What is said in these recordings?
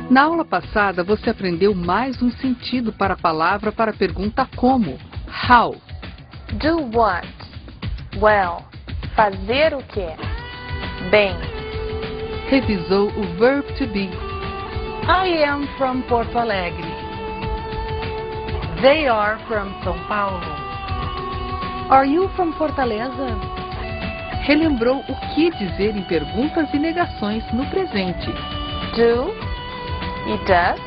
Na aula passada, você aprendeu mais um sentido para a palavra para a pergunta como. How. Do what? Well. Fazer o quê? Bem. Revisou o verb to be. I am from Porto Alegre. They are from São Paulo. Are you from Fortaleza? Relembrou o que dizer em perguntas e negações no presente. Do e does.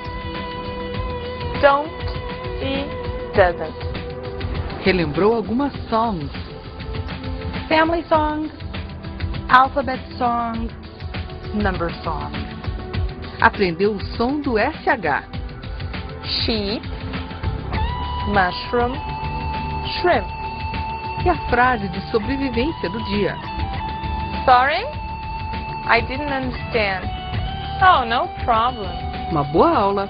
Don't e doesn't. Relembrou algumas songs. Family songs, alphabet songs, number songs. Aprendeu o som do SH. Sheep, mushroom, shrimp. E a frase de sobrevivência do dia. Sorry? I didn't understand. Oh, no problem. Uma boa aula!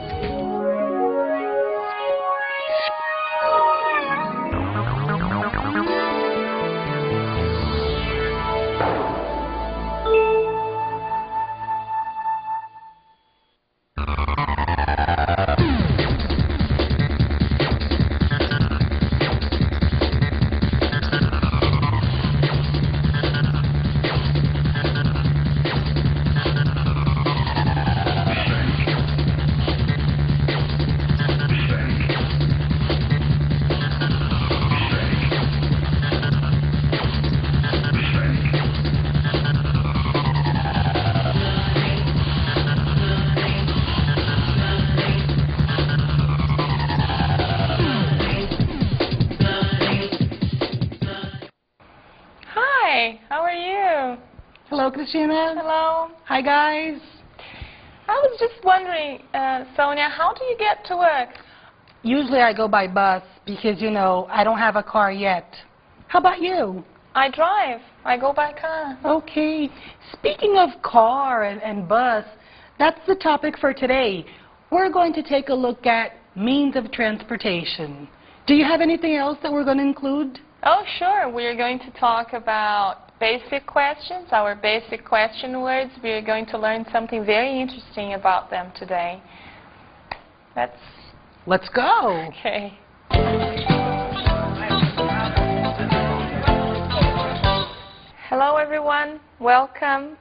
Hi, how are you? Hello, Christina. Hello. Hi, guys. I was just wondering, Sonia, how do you get to work? Usually I go by bus because, you know, I don't have a car yet. How about you? I drive. I go by car. Okay. Speaking of car and bus, that's the topic for today. We're going to take a look at means of transportation. Do you have anything else that we're going to include? Oh, sure. We are going to talk about basic questions, our basic question words. We are going to learn something very interesting about them today. Let's go. Okay. Hello, everyone. Welcome.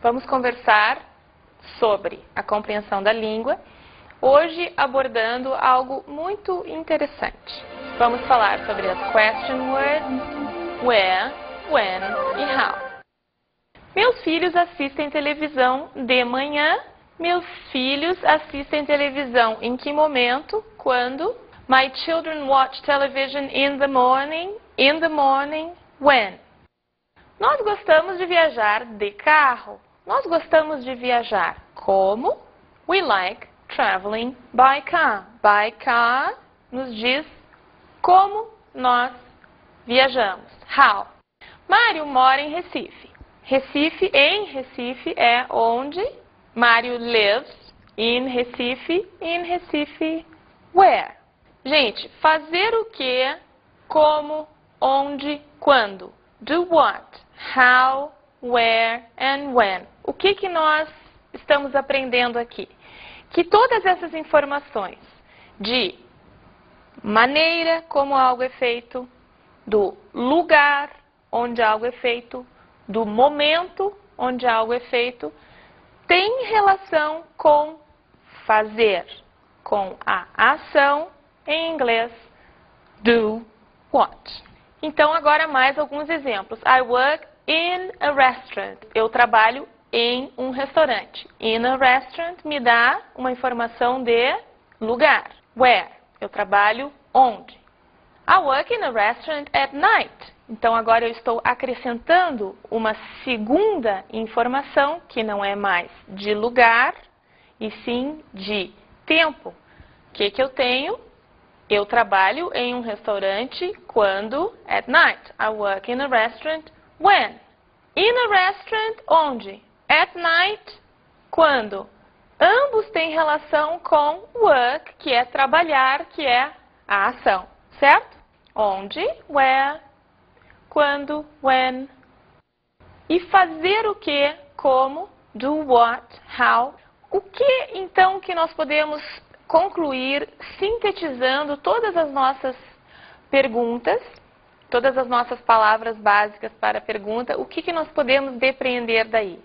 Vamos conversar sobre a compreensão da língua, hoje abordando algo muito interessante. Vamos falar sobre as question words, where, when e how. Meus filhos assistem televisão de manhã. Meus filhos assistem televisão em que momento? Quando? My children watch television in the morning. In the morning, when? Nós gostamos de viajar de carro. Nós gostamos de viajar como? We like traveling by car. By car nos diz como nós viajamos. How? Mário mora em Recife. Recife, em Recife é onde? Mário lives in Recife. In Recife, where? Gente, fazer o que, como, onde, quando. Do what, how, where and when. O que nós estamos aprendendo aqui? Que todas essas informações de maneira como algo é feito, do lugar onde algo é feito, do momento onde algo é feito, tem relação com fazer, com a ação, em inglês, do what. Então, agora mais alguns exemplos. I work in a restaurant. Eu trabalho em um restaurante. In a restaurant me dá uma informação de lugar. Where? Eu trabalho onde? I work in a restaurant at night. Então, agora eu estou acrescentando uma segunda informação, que não é mais de lugar, e sim de tempo. O que eu tenho? Eu trabalho em um restaurante quando? At night. I work in a restaurant when? In a restaurant onde? At night quando? Ambos têm relação com work, que é trabalhar, que é a ação, certo? Onde? Where? Quando? When? E fazer o que? Como? Do what? How? O que, então, que nós podemos concluir sintetizando todas as nossas perguntas, todas as nossas palavras básicas para a pergunta, o que nós podemos depreender daí?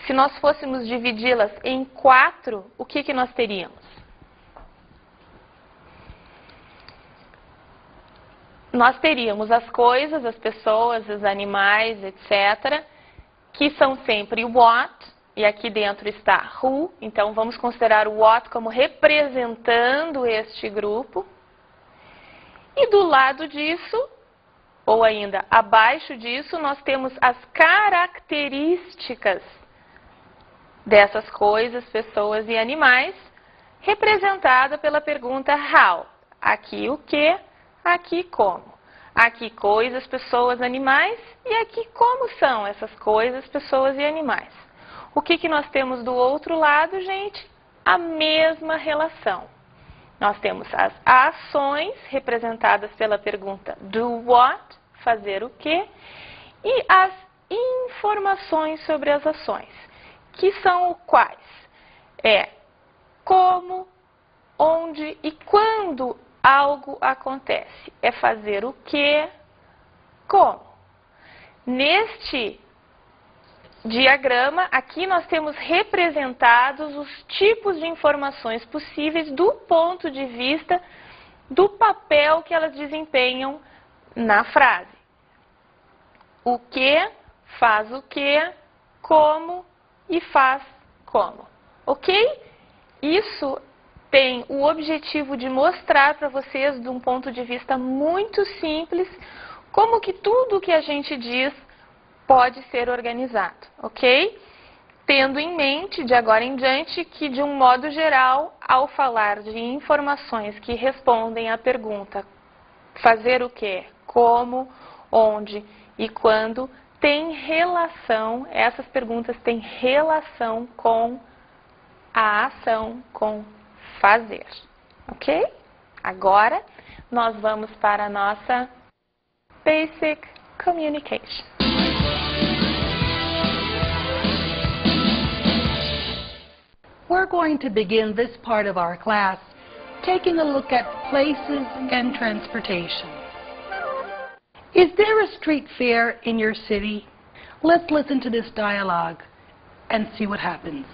Se nós fôssemos dividi-las em 4, o que nós teríamos? Nós teríamos as coisas, as pessoas, os animais, etc., que são sempre o what, e aqui dentro está who, então vamos considerar o what como representando este grupo. E do lado disso, ou ainda abaixo disso, nós temos as características dessas coisas, pessoas e animais, representada pela pergunta how. Aqui o que, aqui como. Aqui coisas, pessoas, animais, e aqui como são essas coisas, pessoas e animais. O que nós temos do outro lado, gente? A mesma relação. Nós temos as ações, representadas pela pergunta do what, fazer o quê, e as informações sobre as ações, que são quais? Como, onde e quando algo acontece. É fazer o quê, como. Neste diagrama, aqui nós temos representados os tipos de informações possíveis do ponto de vista do papel que elas desempenham na frase. O que, faz o que, como e faz como. Ok? Isso tem o objetivo de mostrar para vocês, de um ponto de vista muito simples, como que tudo que a gente diz pode ser organizado, ok? Tendo em mente, de agora em diante, que de um modo geral, ao falar de informações que respondem à pergunta fazer o quê, como, onde e quando, tem relação, essas perguntas têm relação com a ação, com fazer, ok? Agora, nós vamos para a nossa Basic Communication. We're going to begin this part of our class taking a look at places and transportation. Is there a street fair in your city? Let's listen to this dialogue and see what happens.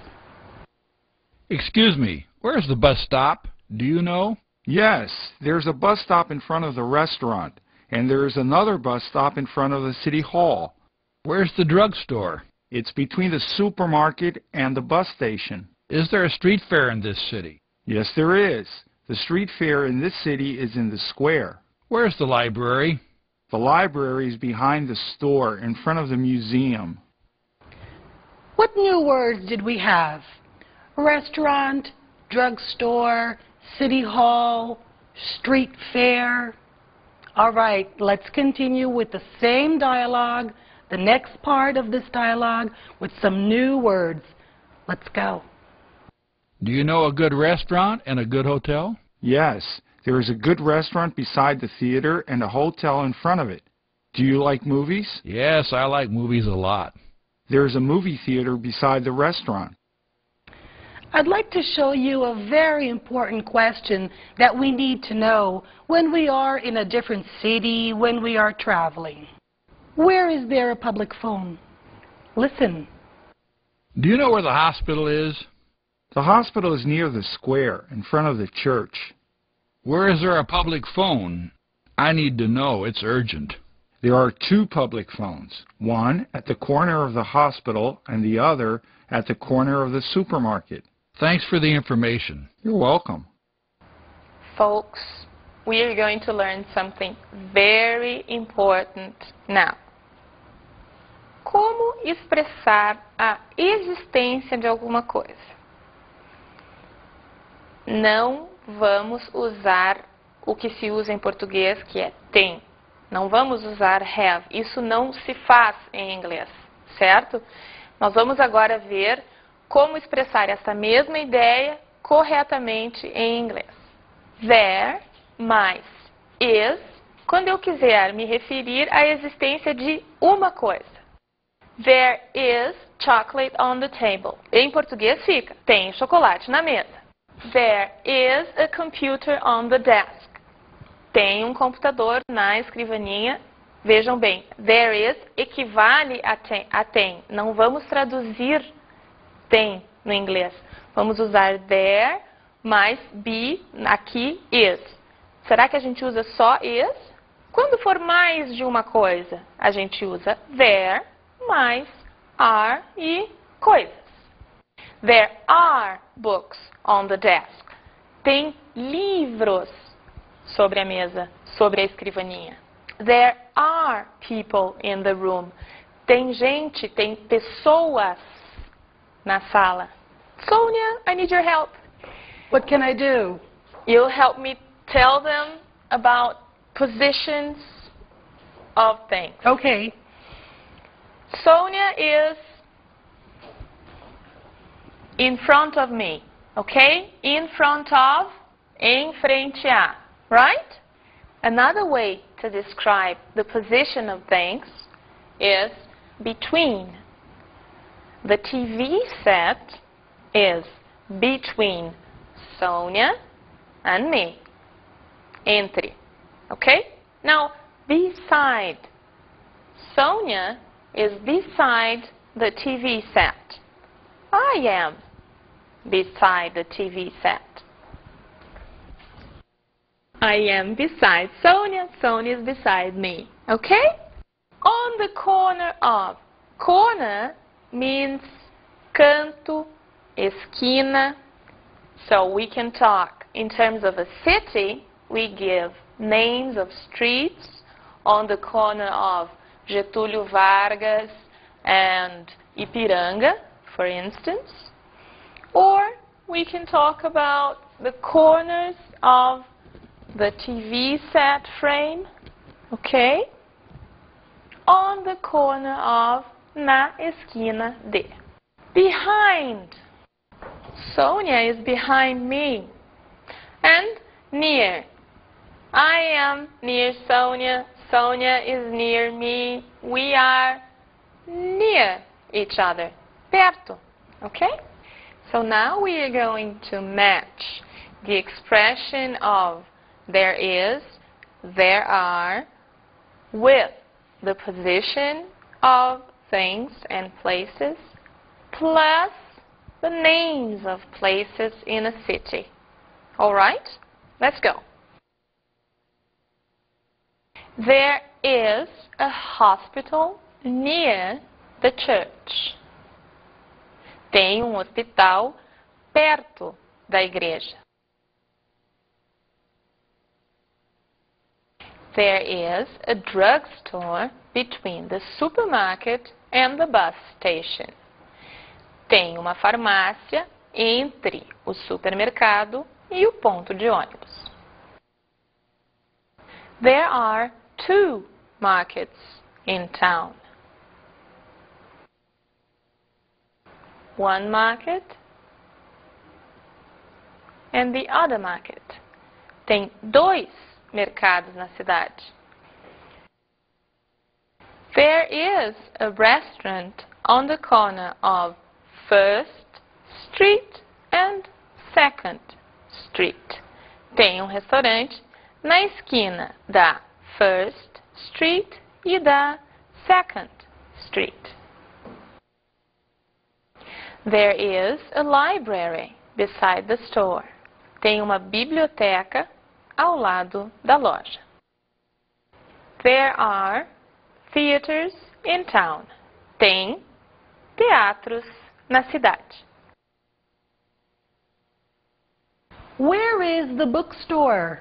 Excuse me, where's the bus stop? Do you know? Yes, there's a bus stop in front of the restaurant, and there's another bus stop in front of the city hall. Where's the drugstore? It's between the supermarket and the bus station. Is there a street fair in this city? Yes, there is. The street fair in this city is in the square. Where's the library? The library is behind the store in front of the museum. What new words did we have? Restaurant, drugstore, city hall, street fair. All right, let's continue with the same dialogue, the next part of this dialogue, with some new words. Let's go. Do you know a good restaurant and a good hotel? Yes, there is a good restaurant beside the theater and a hotel in front of it. Do you like movies? Yes, I like movies a lot. There is a movie theater beside the restaurant. I'd like to show you a very important question that we need to know when we are in a different city, when we are traveling. Where is there a public phone? Listen. Do you know where the hospital is? The hospital is near the square, in front of the church. Where is there a public phone? I need to know. It's urgent. There are two public phones, one at the corner of the hospital and the other at the corner of the supermarket. Thanks for the information. You're welcome. Folks, we are going to learn something very important now. Como expressar a existência de alguma coisa? Não vamos usar o que se usa em português, que é tem. Não vamos usar have. Isso não se faz em inglês, certo? Nós vamos agora ver como expressar essa mesma ideia corretamente em inglês. There mais is, quando eu quiser me referir à existência de uma coisa. There is chocolate on the table. Em português fica, tem chocolate na mesa. There is a computer on the desk. Tem um computador na escrivaninha. Vejam bem, there is equivale a tem. Não vamos traduzir tem no inglês. Vamos usar there mais be, aqui is. Será que a gente usa só is? Quando for mais de uma coisa, a gente usa there mais are e coisas. There are books on the desk. Tem livros sobre a mesa, sobre a escrivaninha. There are people in the room. Tem gente, tem pessoas na sala. Sonia, I need your help. What can I do? You'll help me tell them about positions of things. Okay. Sonia is in front of me, okay? In front of, em frente a, right? Another way to describe the position of things is between. The TV set is between Sonia and me. Entre, okay? Now, beside. Sonia is beside the TV set. I am beside the TV set. I am beside Sonia. Sonia is beside me. Okay? On the corner of. Corner means canto, esquina. So we can talk in terms of a city. We give names of streets on the corner of Getúlio Vargas and Ipiranga, for instance. Or we can talk about the corners of the TV set frame, okay? On the corner of, na esquina de. Behind. Sonia is behind me. And near. I am near Sonia. Sonia is near me. We are near each other. Perto. Okay? So now we are going to match the expression of there is, there are, with the position of things and places, plus the names of places in a city. All right? Let's go. There is a hospital near the church. Tem hospital perto da igreja. There is a drugstore between the supermarket and the bus station. Tem uma farmácia entre o supermercado e o ponto de ônibus. There are 2 markets in town. One market and the other market. Tem 2 mercados na cidade. There is a restaurant on the corner of 1st Street and 2nd Street. Tem restaurante na esquina da 1st Street e da 2nd Street. There is a library beside the store. Tem uma biblioteca ao lado da loja. There are theaters in town. Tem teatros na cidade. Where is the bookstore?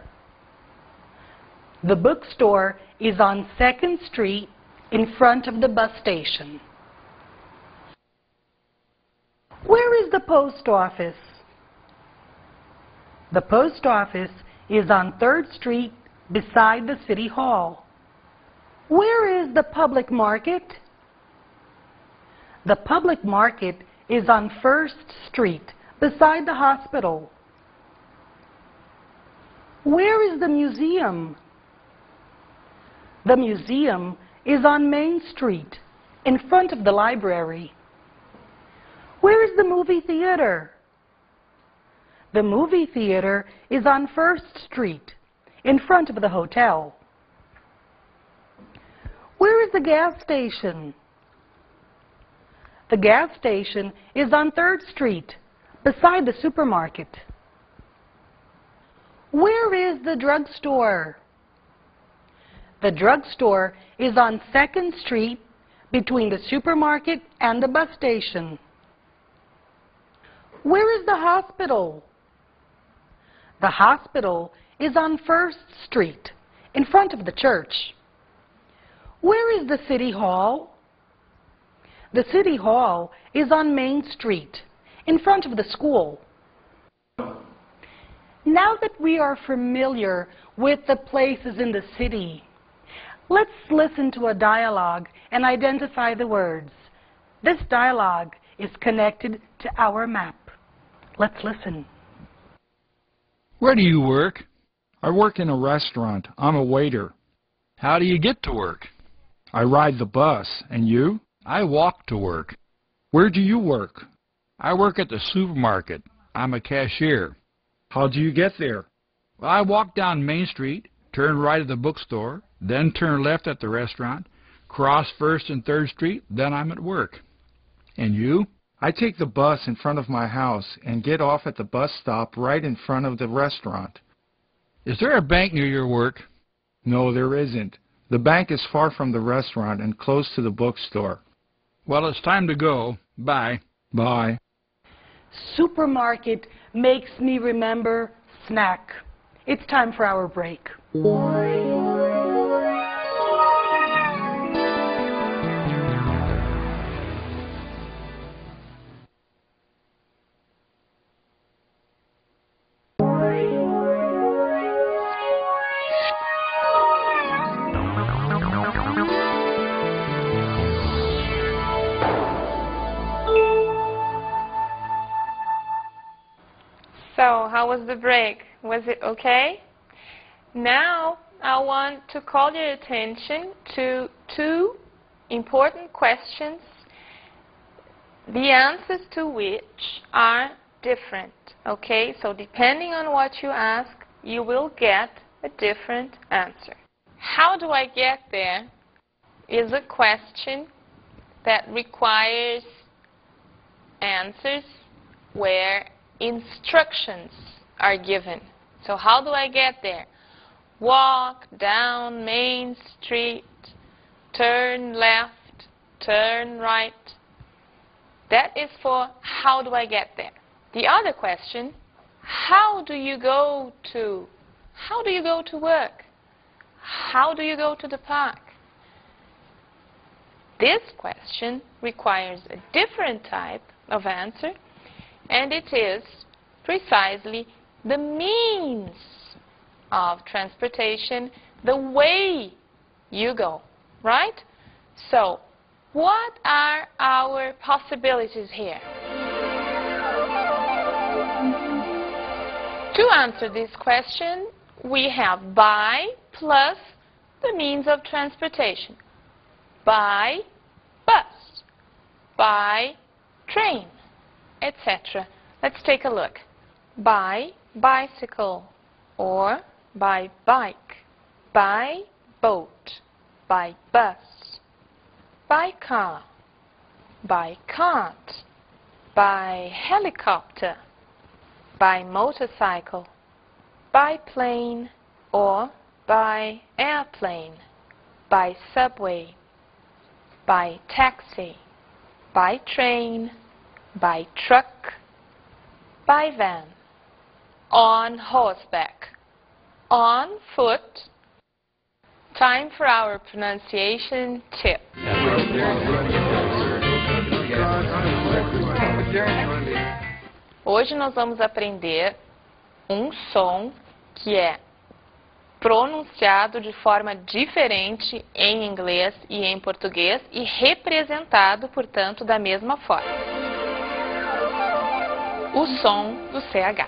The bookstore is on 2nd Street in front of the bus station. Where is the post office? The post office is on 3rd Street beside the City Hall. Where is the public market? The public market is on 1st Street beside the hospital. Where is the museum? The museum is on Main Street in front of the library. Where is the movie theater? The movie theater is on 1st Street, in front of the hotel. Where is the gas station? The gas station is on 3rd Street, beside the supermarket. Where is the drugstore? The drugstore is on 2nd Street, between the supermarket and the bus station. Where is the hospital? The hospital is on 1st Street, in front of the church. Where is the City Hall? The City Hall is on Main Street, in front of the school. Now that we are familiar with the places in the city, let's listen to a dialogue and identify the words. This dialogue is connected to our map. Let's listen. Where do you work? I work in a restaurant. I'm a waiter. How do you get to work? I ride the bus. And you? I walk to work. Where do you work? I work at the supermarket. I'm a cashier. How do you get there? Well, I walk down Main Street, turn right at the bookstore, then turn left at the restaurant, cross 1st and 3rd Street, then I'm at work. And you? I take the bus in front of my house and get off at the bus stop right in front of the restaurant. Is there a bank near your work? No, there isn't. The bank is far from the restaurant and close to the bookstore. Well, it's time to go. Bye. Bye. Supermarket makes me remember snack. It's time for our break. So, how was the break? Was it okay? Now, I want to call your attention to two important questions, the answers to which are different, okay? So, depending on what you ask, you will get a different answer. How do I get there is a question that requires answers where instructions are given. So how do I get there? Walk down Main Street, turn left, turn right. That is for how do I get there. The other question, how do you go to work? How do you go to the park? This question requires a different type of answer, and it is precisely the means of transportation, the way you go, right? So, what are our possibilities here? To answer this question, we have by plus the means of transportation. By bus, by train, etc. Let's take a look. By bicycle or by bike, by boat, by bus, by car, by cart, by helicopter, by motorcycle, by plane or by airplane, by subway, by taxi, by train, by truck, by van, on horseback, on foot. Time for our pronunciation tip. Hoje nós vamos aprender um som que é pronunciado de forma diferente em inglês e em português e representado, portanto, da mesma forma. O som do CH.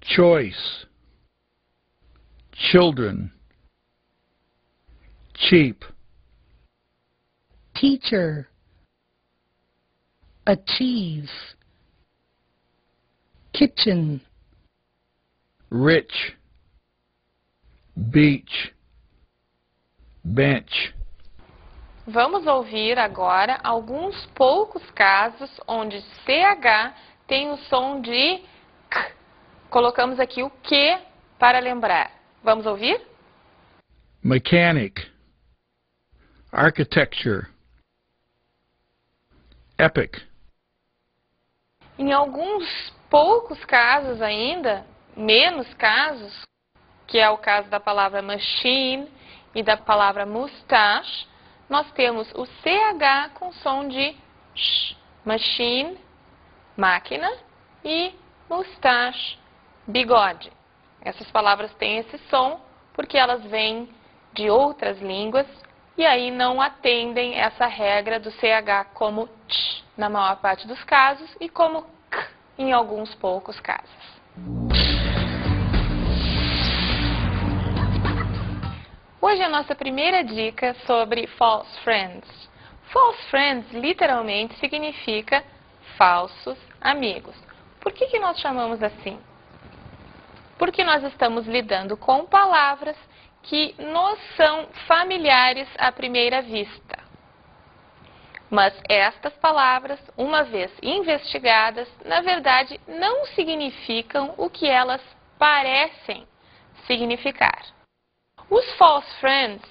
Choice. Children. Cheap. Teacher. achieve, kitchen, rich, beach, bench. Vamos ouvir agora alguns poucos casos onde CH tem o som de K. Colocamos aqui o Q para lembrar. Vamos ouvir? Mechanic, architecture, epic. Em alguns poucos casos ainda, menos casos, que é o caso da palavra machine e da palavra mustache, nós temos o CH com som de sh, machine, máquina, e mustache, bigode. Essas palavras têm esse som porque elas vêm de outras línguas e aí não atendem essa regra do CH como ch na maior parte dos casos e como k em alguns poucos casos. Hoje a nossa primeira dica sobre false friends. False friends literalmente significa falsos amigos. Por que nós chamamos assim? Porque nós estamos lidando com palavras que nos são familiares à primeira vista. Mas estas palavras, uma vez investigadas, na verdade não significam o que elas parecem significar. Os false friends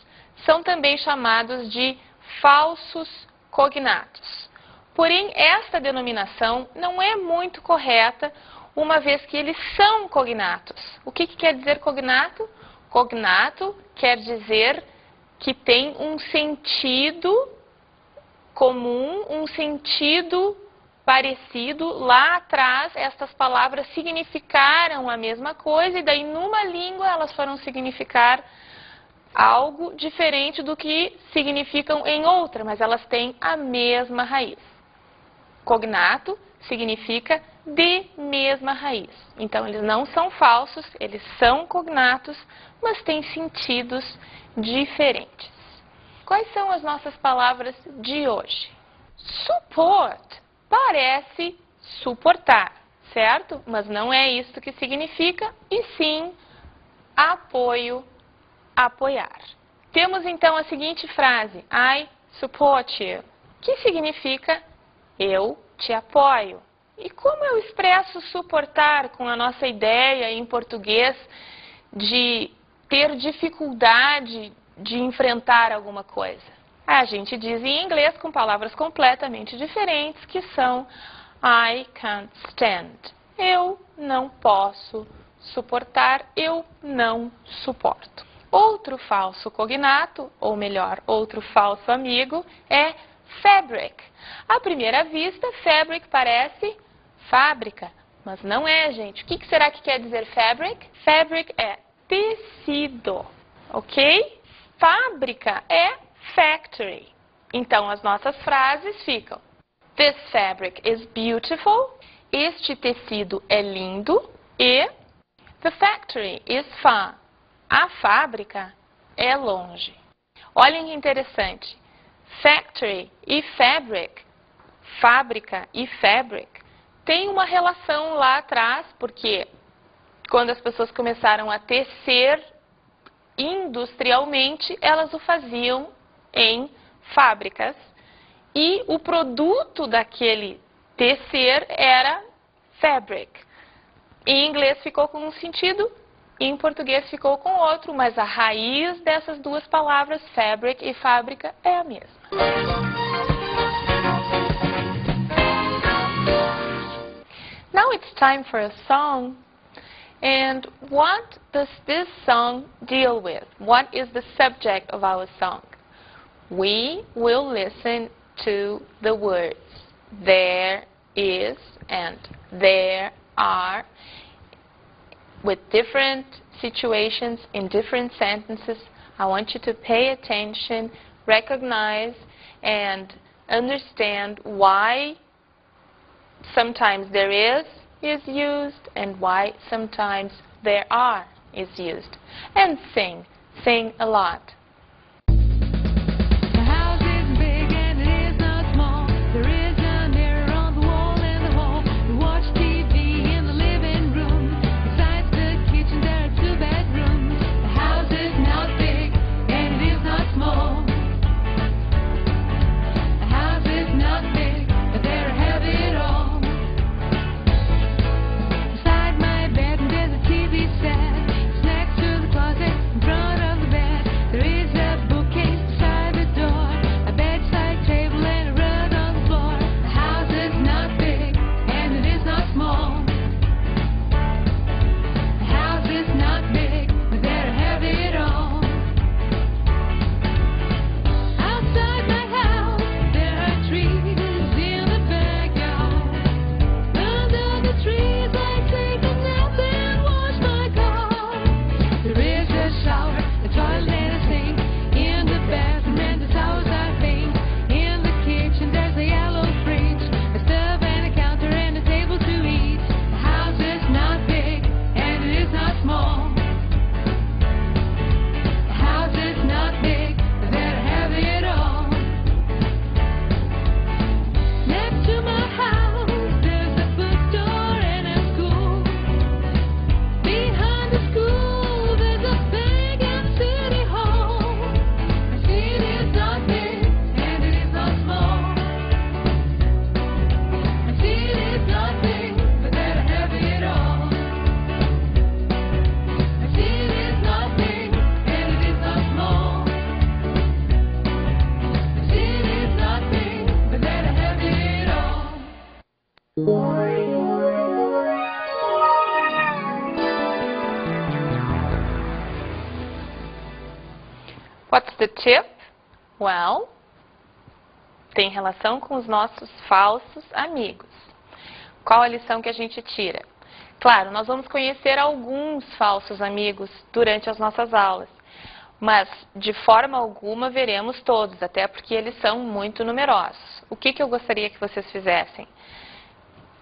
são também chamados de falsos cognatos. Porém, esta denominação não é muito correta, uma vez que eles são cognatos. O que quer dizer cognato? Cognato quer dizer que tem um sentido comum, um sentido parecido. Lá atrás, estas palavras significaram a mesma coisa e daí numa língua elas foram significar algo diferente do que significam em outra, mas elas têm a mesma raiz. Cognato significa de mesma raiz. Então, eles não são falsos, eles são cognatos, mas têm sentidos diferentes. Quais são as nossas palavras de hoje? Support parece suportar, certo? Mas não é isso que significa, e sim apoio, apoiar. Temos então a seguinte frase, I support you, que significa eu te apoio. E como eu expresso suportar com a nossa ideia em português de ter dificuldade de enfrentar alguma coisa? A gente diz em inglês com palavras completamente diferentes, que são I can't stand. Eu não posso suportar, eu não suporto. Outro falso cognato, ou melhor, outro falso amigo, é fabric. À primeira vista, fabric parece fábrica, mas não é, gente. O que será que quer dizer fabric? Fabric é tecido, ok? Fábrica é factory. Então, as nossas frases ficam: This fabric is beautiful. Este tecido é lindo. E the factory is far. A fábrica é longe. Olhem que interessante. Factory e fabric, fábrica e fabric, tem uma relação lá atrás, porque quando as pessoas começaram a tecer industrialmente, elas o faziam em fábricas e o produto daquele tecer era fabric. Em inglês ficou com um sentido, em português ficou com outro, mas a raiz dessas duas palavras, fabric e fábrica, é a mesma. Now it's time for a song. And what does this song deal with? What is the subject of our song? We will listen to the words there is and there are with different situations in different sentences. I want you to pay attention, recognize, and understand why sometimes there is used and why sometimes there are is used. And sing. Sing a lot. The house is big and it is not small. There is an error on What's the tip? Well, tem relação com os nossos falsos amigos. Qual a lição que a gente tira? Claro, nós vamos conhecer alguns falsos amigos durante as nossas aulas, mas de forma alguma veremos todos, até porque eles são muito numerosos. O que eu gostaria que vocês fizessem?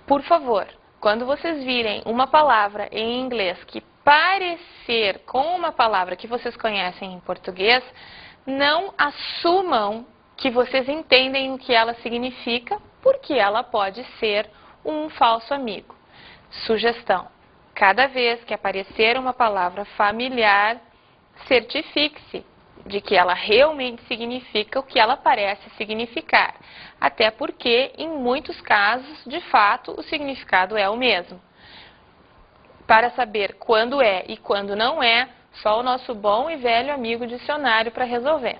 Por favor, quando vocês virem uma palavra em inglês que parecer com uma palavra que vocês conhecem em português, não assumam que vocês entendem o que ela significa, porque ela pode ser um falso amigo. Sugestão: cada vez que aparecer uma palavra familiar, certifique-se de que ela realmente significa o que ela parece significar. Até porque, em muitos casos, de fato, o significado é o mesmo. Para saber quando é e quando não é, só o nosso bom e velho amigo dicionário para resolver.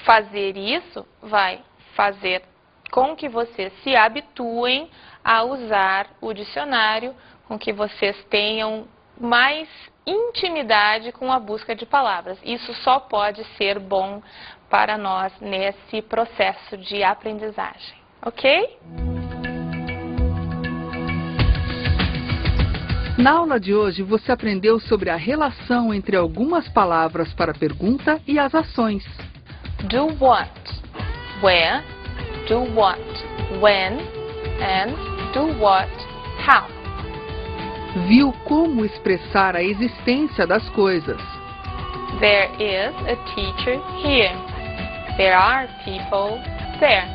Fazer isso vai fazer com que vocês se habituem a usar o dicionário, com que vocês tenham mais intimidade com a busca de palavras. Isso só pode ser bom para nós nesse processo de aprendizagem, ok? Na aula de hoje, você aprendeu sobre a relação entre algumas palavras para a pergunta e as ações. Do what, where, do what, when, and do what, how. Viu como expressar a existência das coisas. There is a teacher here. There are people there.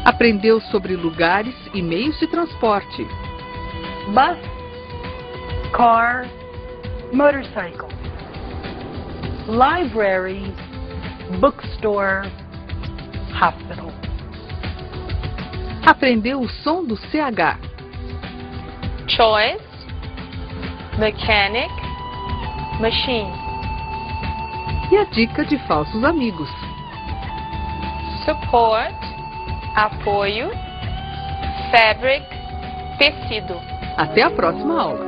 Aprendeu sobre lugares e meios de transporte. Bus, car, motorcycle. Library, bookstore, hospital. Aprendeu o som do CH. Choice, mechanic, machine. E a dica de falsos amigos. Support, apoio, fabric, tecido. Até a próxima aula.